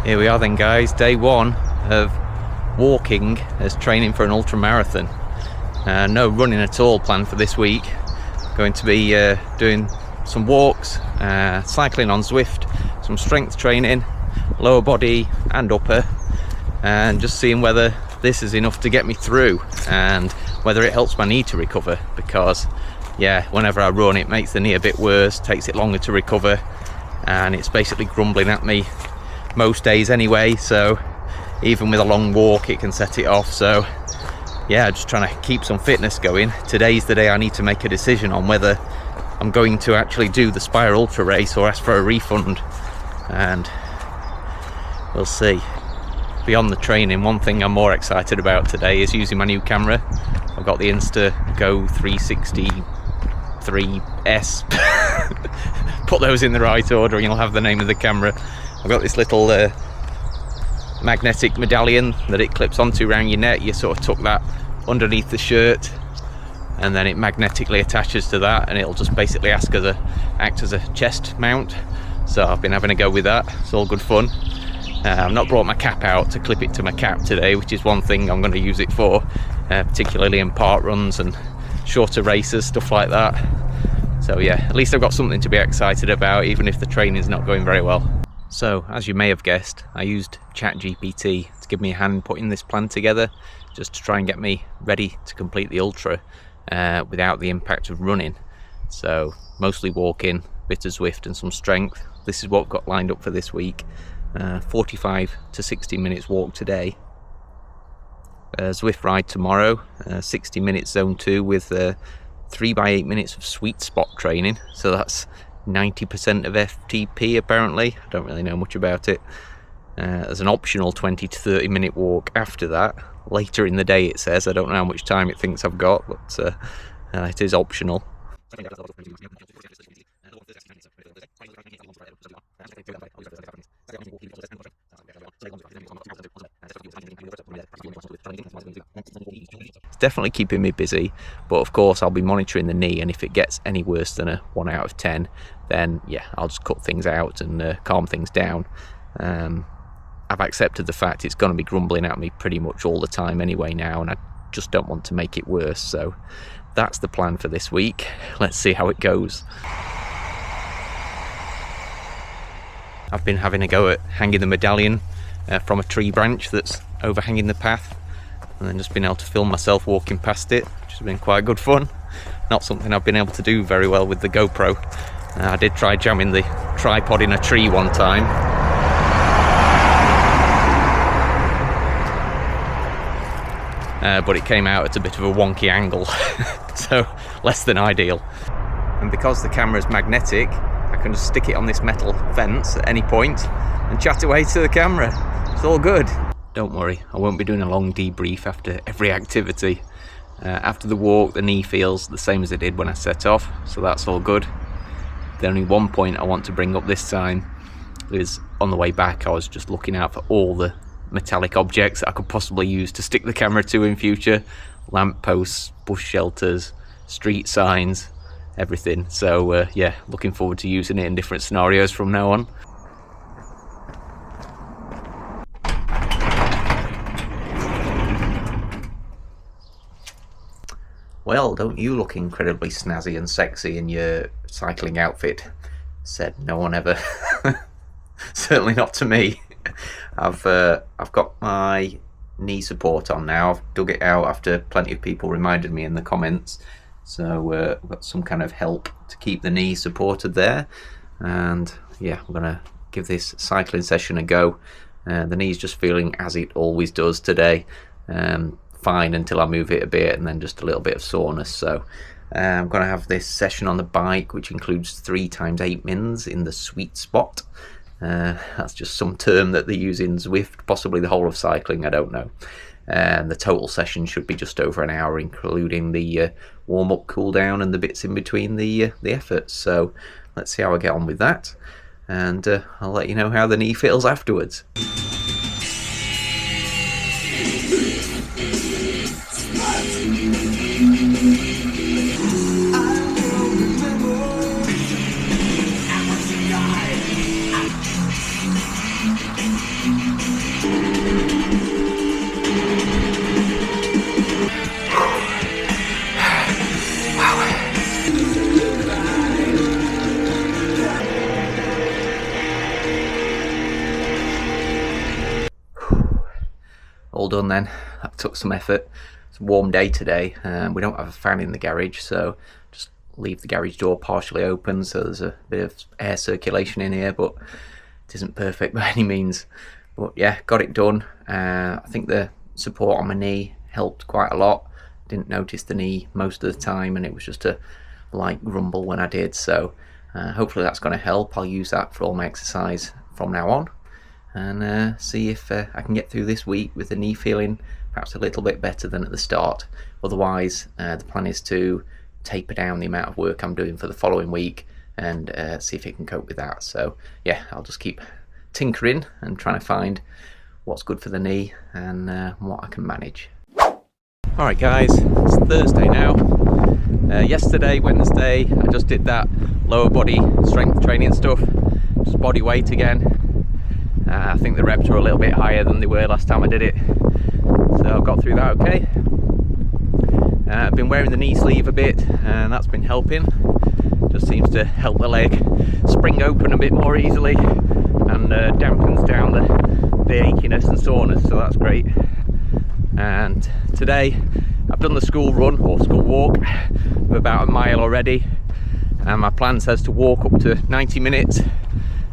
Here we are then, guys, day one of walking as training for an ultra marathon. No running at all planned for this week. Going to be doing some walks, cycling on Zwift, some strength training, lower body and upper, and just seeing whether this is enough to get me through and whether it helps my knee to recover, because yeah, whenever I run it makes the knee a bit worse, takes it longer to recover, and it's basically grumbling at me most days anyway, so even with a long walk it can set it off. So yeah, just trying to keep some fitness going. Today's the day I need to make a decision on whether I'm going to actually do the Spire Ultra race or ask for a refund, and we'll see. Beyond the training, one thing I'm more excited about today is using my new camera. I've got the Insta Go 363S. Put those in the right order and you'll have the name of the camera. I've got this little magnetic medallion that it clips onto around your neck. You sort of tuck that underneath the shirt and then it magnetically attaches to that, and it'll just basically act as a chest mount. So I've been having a go with that. It's all good fun. I've not brought my cap out to clip it to my cap today, which is one thing I'm going to use it for, particularly in park runs and shorter races, stuff like that. So yeah, at least I've got something to be excited about, even if the training's not going very well. So, as you may have guessed, I used ChatGPT to give me a hand putting this plan together, just to try and get me ready to complete the Ultra without the impact of running. So, mostly walking, bit of Zwift and some strength. This is what I've got lined up for this week. 45 to 60 minutes walk today. Zwift ride tomorrow, 60 minutes zone 2 with 3 by 8 minutes of sweet spot training. So that's 90% of FTP apparently. I don't really know much about it. There's an optional 20 to 30 minute walk after that, later in the day it says. I don't know how much time it thinks I've got, but it is optional. It's definitely keeping me busy, but of course I'll be monitoring the knee, and if it gets any worse than a 1 out of 10, then yeah, I'll just cut things out and calm things down. I've accepted the fact it's going to be grumbling at me pretty much all the time anyway now, and I just don't want to make it worse. So that's the plan for this week. Let's see how it goes. I've been having a go at hanging the medallion from a tree branch that's overhanging the path, and then just been able to film myself walking past it, which has been quite good fun. Not something I've been able to do very well with the GoPro. I did try jamming the tripod in a tree one time. But it came out at a bit of a wonky angle, so less than ideal. And because the camera is magnetic, I can just stick it on this metal fence at any point and chat away to the camera. It's all good. Don't worry, I won't be doing a long debrief after every activity. After the walk, the knee feels the same as it did when I set off, so that's all good. The only one point I want to bring up this time is on the way back I was just looking out for all the metallic objects that I could possibly use to stick the camera to in future. Lamp posts, bush shelters, street signs, everything. So yeah, looking forward to using it in different scenarios from now on. Well, don't you look incredibly snazzy and sexy in your cycling outfit? Said no one ever. Certainly not to me. I've got my knee support on now. I've dug it out after plenty of people reminded me in the comments. So I've got some kind of help to keep the knee supported there. And yeah, I'm going to give this cycling session a go. The knee's just feeling as it always does today. Fine until I move it a bit, and then just a little bit of soreness. So I'm going to have this session on the bike, which includes 3 times 8 mins in the sweet spot. That's just some term that they use in Zwift, possibly the whole of cycling, I don't know. And the total session should be just over an hour, including the warm-up, cool-down, and the bits in between the efforts. So let's see how I get on with that, and I'll let you know how the knee feels afterwards. all done then. That took some effort. It's a warm day today. We don't have a fan in the garage, so just leave the garage door partially open so there's a bit of air circulation in here, but it isn't perfect by any means. But yeah, got it done. I think the support on my knee helped quite a lot. Didn't notice the knee most of the time, and it was just a light grumble when I did, so hopefully that's going to help. I'll use that for all my exercise from now on, and see if I can get through this week with the knee feeling perhaps a little bit better than at the start. Otherwise, the plan is to taper down the amount of work I'm doing for the following week and see if it can cope with that. So yeah, I'll just keep tinkering and trying to find what's good for the knee and what I can manage. Alright guys, it's Thursday now. Yesterday, Wednesday, I just did that lower body strength training stuff, just body weight again. I think the reps were a little bit higher than they were last time I did it, so I got through that okay. I've been wearing the knee sleeve a bit, and that's been helping. Just seems to help the leg spring open a bit more easily, and dampens down the achiness and soreness, so that's great. And today I've done the school run or school walk of about a mile already, and my plan says to walk up to 90 minutes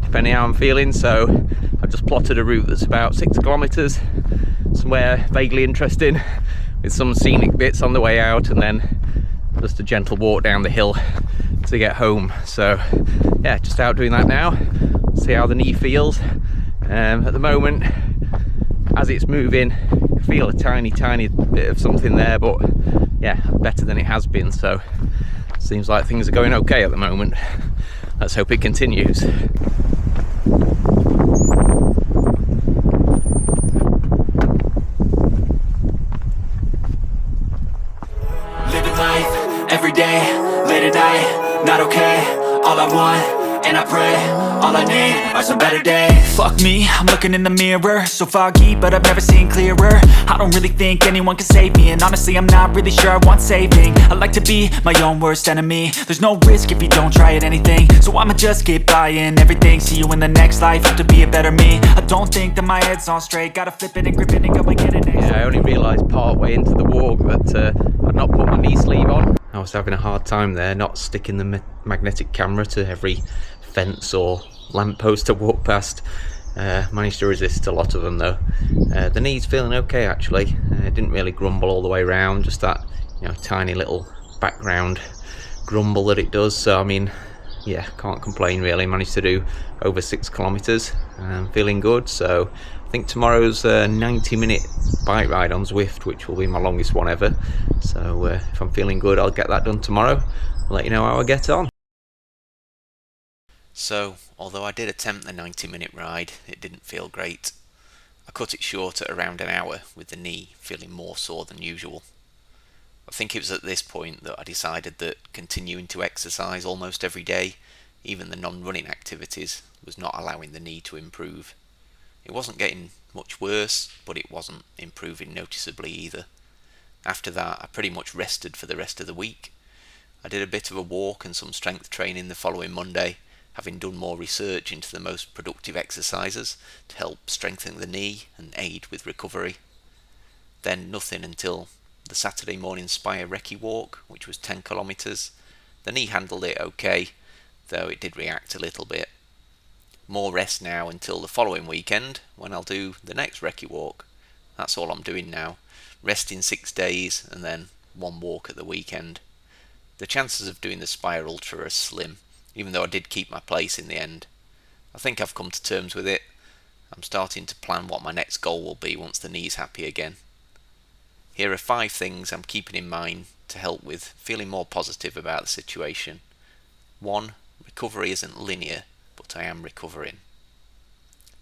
depending how I'm feeling, so I've just plotted a route that's about 6 kilometers, somewhere vaguely interesting with some scenic bits on the way out, and then just a gentle walk down the hill to get home. So yeah, just out doing that now, see how the knee feels. At the moment, as it's moving, I feel a tiny bit of something there, but yeah, better than it has been, so seems like things are going okay at the moment. Let's hope it continues. Living life every day, late at night, not okay. All I want, and I pray, all I need are some better days. Fuck me, I'm looking in the mirror, so foggy, but I've never seen clearer. I don't really think anyone can save me, and honestly I'm not really sure I want saving. I like to be my own worst enemy. There's no risk if you don't try at anything, so I'ma just keep buying everything. See you in the next life, have to be a better me. I don't think that my head's on straight, gotta flip it and grip it and go and get it next. Yeah, I only realised part way into the walk that I'd not put my knee sleeve on. I was having a hard time there, not sticking the magnetic camera to every fence or lamppost I walk past. Managed to resist a lot of them though. The knee's feeling okay actually. It didn't really grumble all the way around, just that, you know, tiny little background grumble that it does. So I mean, yeah, can't complain really. Managed to do over 6 kilometers. Feeling good. So I think tomorrow's a 90-minute bike ride on Zwift, which will be my longest one ever. So if I'm feeling good, I'll get that done tomorrow. I'll let you know how I get on. So, although I did attempt the 90-minute ride, it didn't feel great. I cut it short at around an hour, with the knee feeling more sore than usual. I think it was at this point that I decided that continuing to exercise almost every day, even the non-running activities, was not allowing the knee to improve. It wasn't getting much worse, but it wasn't improving noticeably either. After that, I pretty much rested for the rest of the week. I did a bit of a walk and some strength training the following Monday, having done more research into the most productive exercises to help strengthen the knee and aid with recovery. Then nothing until the Saturday morning Spire Recce walk, which was 10 kilometres. The knee handled it okay, though it did react a little bit. More rest now until the following weekend, when I'll do the next Recce walk. That's all I'm doing now. Resting 6 days and then one walk at the weekend. The chances of doing the Spire Ultra are slim, even though I did keep my place in the end. I think I've come to terms with it. I'm starting to plan what my next goal will be once the knee's happy again. Here are 5 things I'm keeping in mind to help with feeling more positive about the situation. 1. Recovery isn't linear, but I am recovering.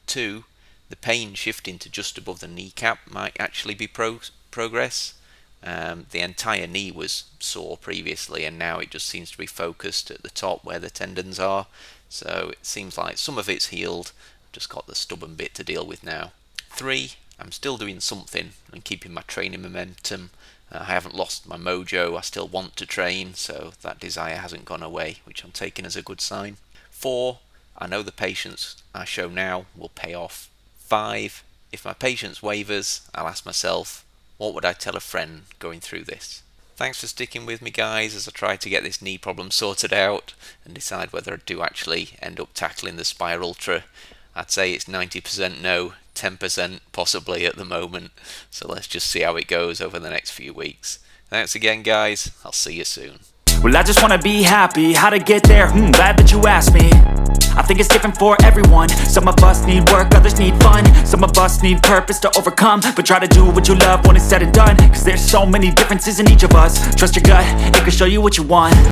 2. The pain shifting to just above the kneecap might actually be progress. The entire knee was sore previously, and now it just seems to be focused at the top where the tendons are, so it seems like some of it's healed. I've just got the stubborn bit to deal with now. 3. I'm still doing something and keeping my training momentum. I haven't lost my mojo. I still want to train, so that desire hasn't gone away, which I'm taking as a good sign. 4. I know the patience I show now will pay off. 5. if my patience wavers, I'll ask myself, what would I tell a friend going through this? Thanks for sticking with me, guys, as I try to get this knee problem sorted out and decide whether I do actually end up tackling the Spire Ultra. I'd say it's 90% no, 10% possibly at the moment, so let's just see how it goes over the next few weeks. Thanks again, guys. I'll see you soon. Well, I just wanna be happy. How to get there? Glad that you asked me. I think it's different for everyone. Some of us need work, others need fun. Some of us need purpose to overcome. But try to do what you love when it's said and done, 'cause there's so many differences in each of us. Trust your gut, it can show you what you want.